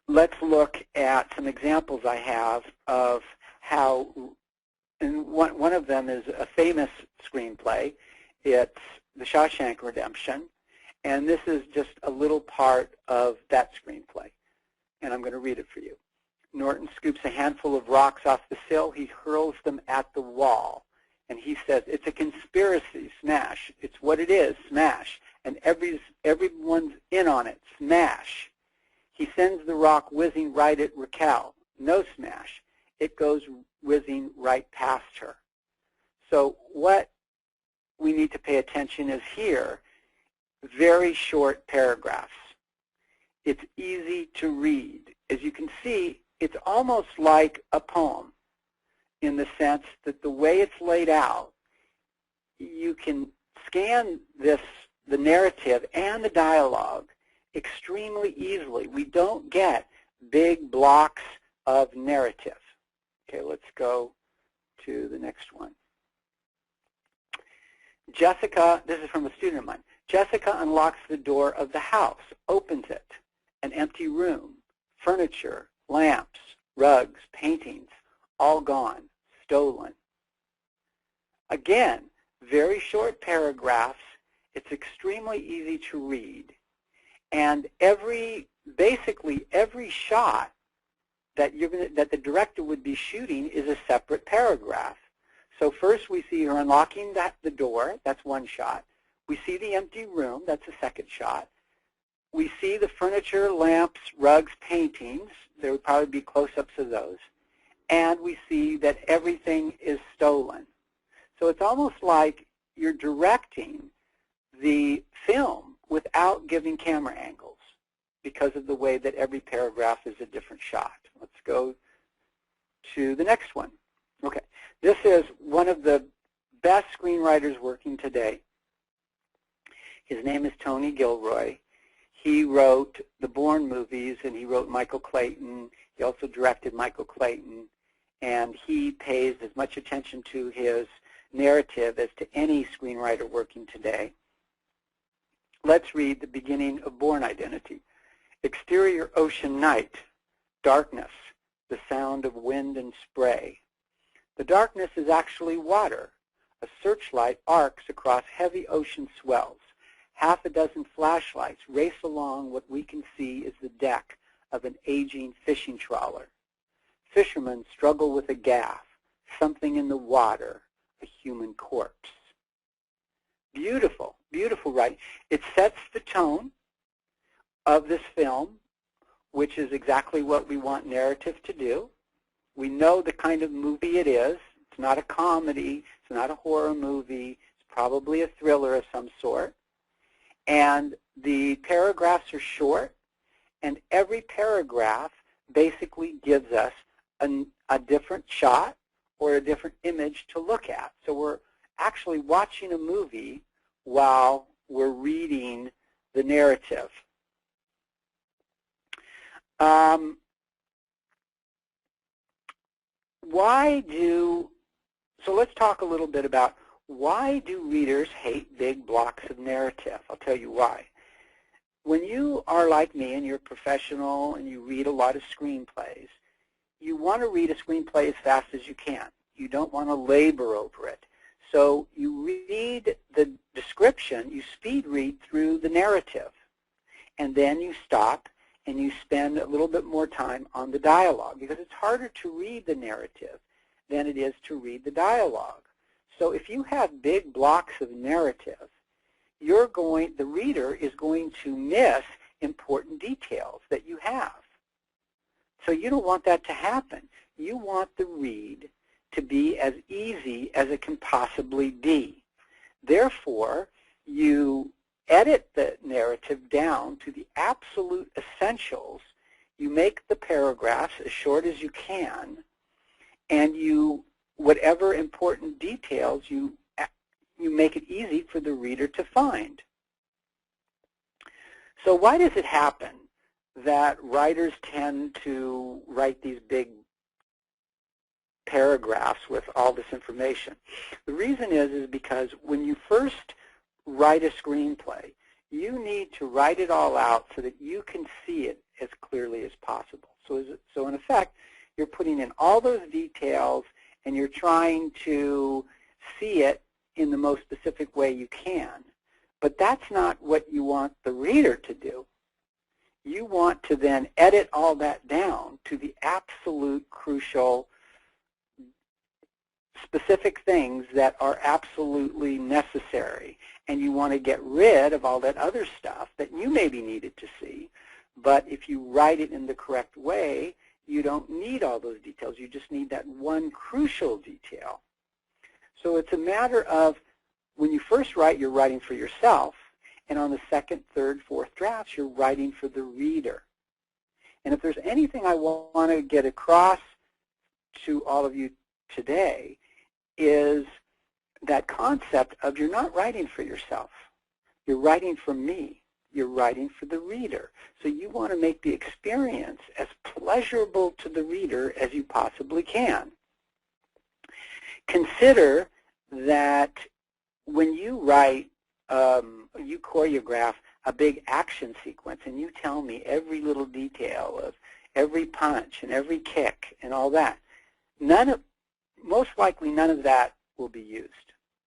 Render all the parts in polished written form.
let's look at some examples I have of how, and one of them is a famous screenplay. It's The Shawshank Redemption, and this is just a little part of that screenplay, and I'm going to read it for you. Norton scoops a handful of rocks off the sill. He hurls them at the wall, and he says, "It's a conspiracy, smash. It's what it is, smash. And everyone's in on it, smash." He sends the rock whizzing right at Raquel. No smash. It goes whizzing right past her. So what we need to pay attention is here, very short paragraphs. It's easy to read. As you can see, it's almost like a poem in the sense that the way it's laid out, you can scan the narrative and the dialogue extremely easily. We don't get big blocks of narrative. Okay, let's go to the next one. Jessica, this is from a student of mine. Jessica unlocks the door of the house, opens it. An empty room, furniture, lamps, rugs, paintings, all gone, stolen. Again, very short paragraphs. It's extremely easy to read. And basically every shot that the director would be shooting is a separate paragraph. So first we see her unlocking the door, that's one shot. We see the empty room, that's a second shot. We see the furniture, lamps, rugs, paintings. There would probably be close-ups of those. And we see that everything is stolen. So it's almost like you're directing the film without giving camera angles because of the way that every paragraph is a different shot. Let's go to the next one. Okay, this is one of the best screenwriters working today. His name is Tony Gilroy. He wrote the Bourne movies, and he wrote Michael Clayton. He also directed Michael Clayton, and he pays as much attention to his narrative as to any screenwriter working today. Let's read the beginning of Bourne Identity. Exterior ocean night, darkness, the sound of wind and spray. The darkness is actually water. A searchlight arcs across heavy ocean swells. Half a dozen flashlights race along what we can see is the deck of an aging fishing trawler. Fishermen struggle with a gaff, something in the water, a human corpse. Beautiful, beautiful writing. It sets the tone of this film, which is exactly what we want narrative to do. We know the kind of movie it is. It's not a comedy. It's not a horror movie. It's probably a thriller of some sort. And the paragraphs are short, and every paragraph basically gives us a different shot or a different image to look at. So we're actually watching a movie while we're reading the narrative. So let's talk a little bit about why do readers hate big blocks of narrative? I'll tell you why. When you are like me and you're a professional and you read a lot of screenplays, you want to read a screenplay as fast as you can. You don't want to labor over it. So you read the description, you speed read through the narrative, and then you stop and you spend a little bit more time on the dialogue because it's harder to read the narrative than it is to read the dialogue. So if you have big blocks of narrative, the reader is going to miss important details that you have. So you don't want that to happen. You want the read to be as easy as it can possibly be. Therefore, you edit the narrative down to the absolute essentials. You make the paragraphs as short as you can, and whatever important details, you make it easy for the reader to find. So why does it happen that writers tend to write these big paragraphs with all this information? The reason is because when you first write a screenplay, you need to write it all out so that you can see it as clearly as possible. So in effect, you're putting in all those details and you're trying to see it in the most specific way you can. But that's not what you want the reader to do. You want to then edit all that down to the absolute crucial specific things that are absolutely necessary. And you want to get rid of all that other stuff that you maybe needed to see. But if you write it in the correct way, you don't need all those details. You just need that one crucial detail. So it's a matter of when you first write, you're writing for yourself. And on the second, third, fourth drafts, you're writing for the reader. And if there's anything I want to get across to all of you today is that concept of you're not writing for yourself. You're writing for me. You're writing for the reader. So you want to make the experience as pleasurable to the reader as you possibly can. Consider that when you write, you choreograph a big action sequence and you tell me every little detail of every punch and every kick and all that, most likely none of that will be used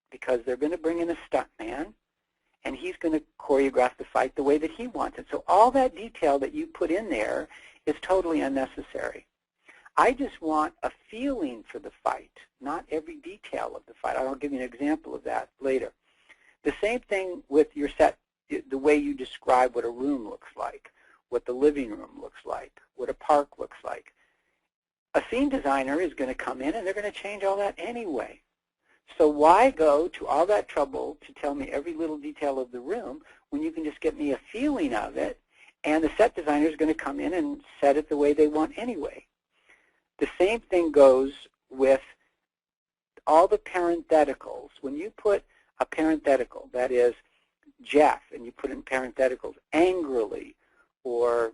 because they're going to bring in a stuntman and he's going to choreograph the fight the way that he wants it. So all that detail that you put in there is totally unnecessary. I just want a feeling for the fight, not every detail of the fight. I'll give you an example of that later. The same thing with your set, the way you describe what a room looks like, what the living room looks like, what a park looks like. A scene designer is going to come in and they're going to change all that anyway. So why go to all that trouble to tell me every little detail of the room when you can just get me a feeling of it and the set designer is going to come in and set it the way they want anyway. The same thing goes with all the parentheticals. When you put a parenthetical, that is Jeff, and you put in parentheticals angrily or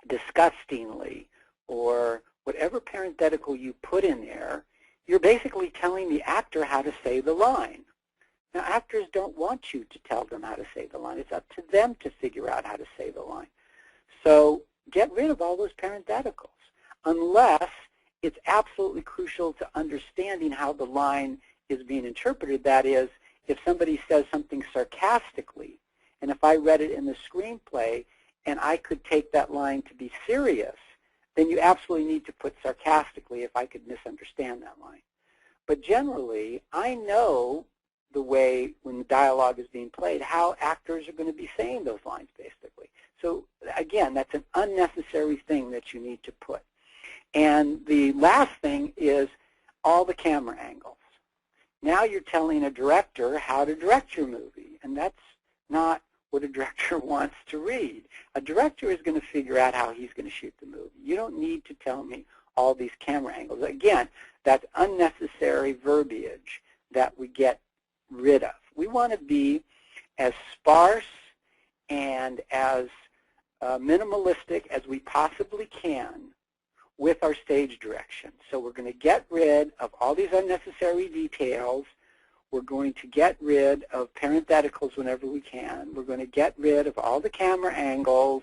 disgustingly or whatever parenthetical you put in there, you're basically telling the actor how to say the line. Now, actors don't want you to tell them how to say the line. It's up to them to figure out how to say the line. So get rid of all those parentheticals unless it's absolutely crucial to understanding how the line is being interpreted. That is, if somebody says something sarcastically, and if I read it in the screenplay and I could take that line to be serious, then you absolutely need to put sarcastically if I could misunderstand that line. But generally, I know the way when the dialogue is being played, how actors are going to be saying those lines basically. So again, that's an unnecessary thing that you need to put. And the last thing is all the camera angles. Now you're telling a director how to direct your movie, and that's not what a director wants to read. A director is going to figure out how he's going to shoot the movie. You don't need to tell me all these camera angles. Again, that's unnecessary verbiage that we get rid of. We want to be as sparse and as minimalistic as we possibly can with our stage direction. So we're going to get rid of all these unnecessary details. We're going to get rid of parentheticals whenever we can. We're going to get rid of all the camera angles,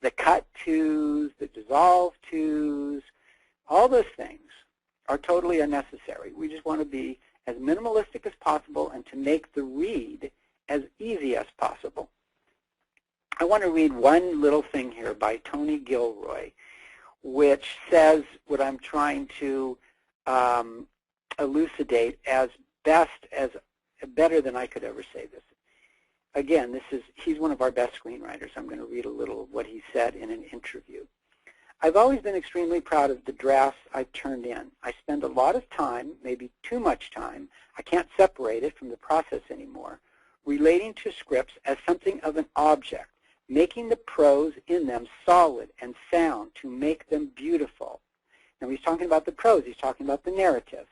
the cut tos, the dissolve tos. All those things are totally unnecessary. We just want to be as minimalistic as possible and to make the read as easy as possible. I want to read one little thing here by Tony Gilroy, which says what I'm trying to elucidate as better than I could ever say this. Again, he's one of our best screenwriters. I'm going to read a little of what he said in an interview. I've always been extremely proud of the drafts I've turned in. I spend a lot of time, maybe too much time, I can't separate it from the process anymore, relating to scripts as something of an object, making the prose in them solid and sound to make them beautiful. Now he's talking about the prose, he's talking about the narrative.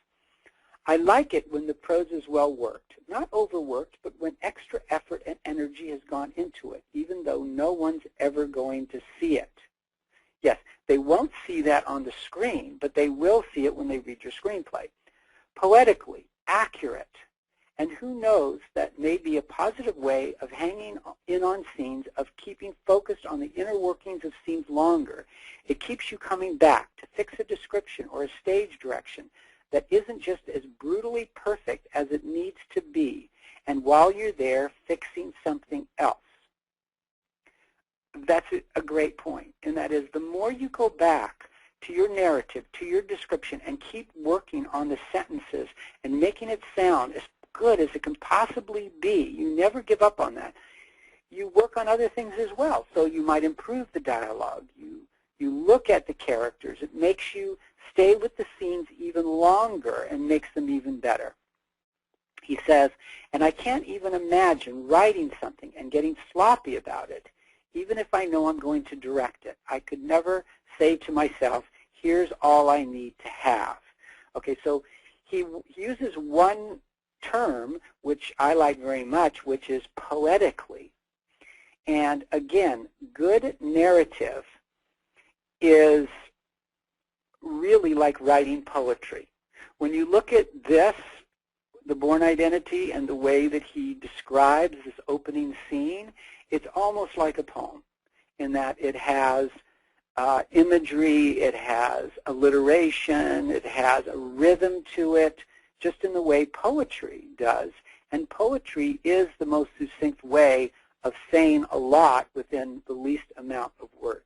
I like it when the prose is well worked, not overworked, but when extra effort and energy has gone into it, even though no one's ever going to see it. Yes, they won't see that on the screen, but they will see it when they read your screenplay. Poetically, accurate, And who knows, that may be a positive way of hanging in on scenes, of keeping focused on the inner workings of scenes longer. It keeps you coming back to fix a description or a stage direction that isn't just as brutally perfect as it needs to be, and while you're there, fixing something else. That's a great point, and that is the more you go back to your narrative, to your description, and keep working on the sentences and making it sound as good as it can possibly be, you never give up on that. You work on other things as well, so you might improve the dialogue. You look at the characters. It makes you stay with the scenes even longer and makes them even better. He says, and I can't even imagine writing something and getting sloppy about it, even if I know I'm going to direct it. I could never say to myself, here's all I need to have. Okay, so he uses one term, which I like very much, which is poetically. And again, good narrative is really like writing poetry. When you look at this, The Bourne Identity, and the way that he describes this opening scene, it's almost like a poem in that it has imagery, it has alliteration, it has a rhythm to it, just in the way poetry does. And poetry is the most succinct way of saying a lot within the least amount of words.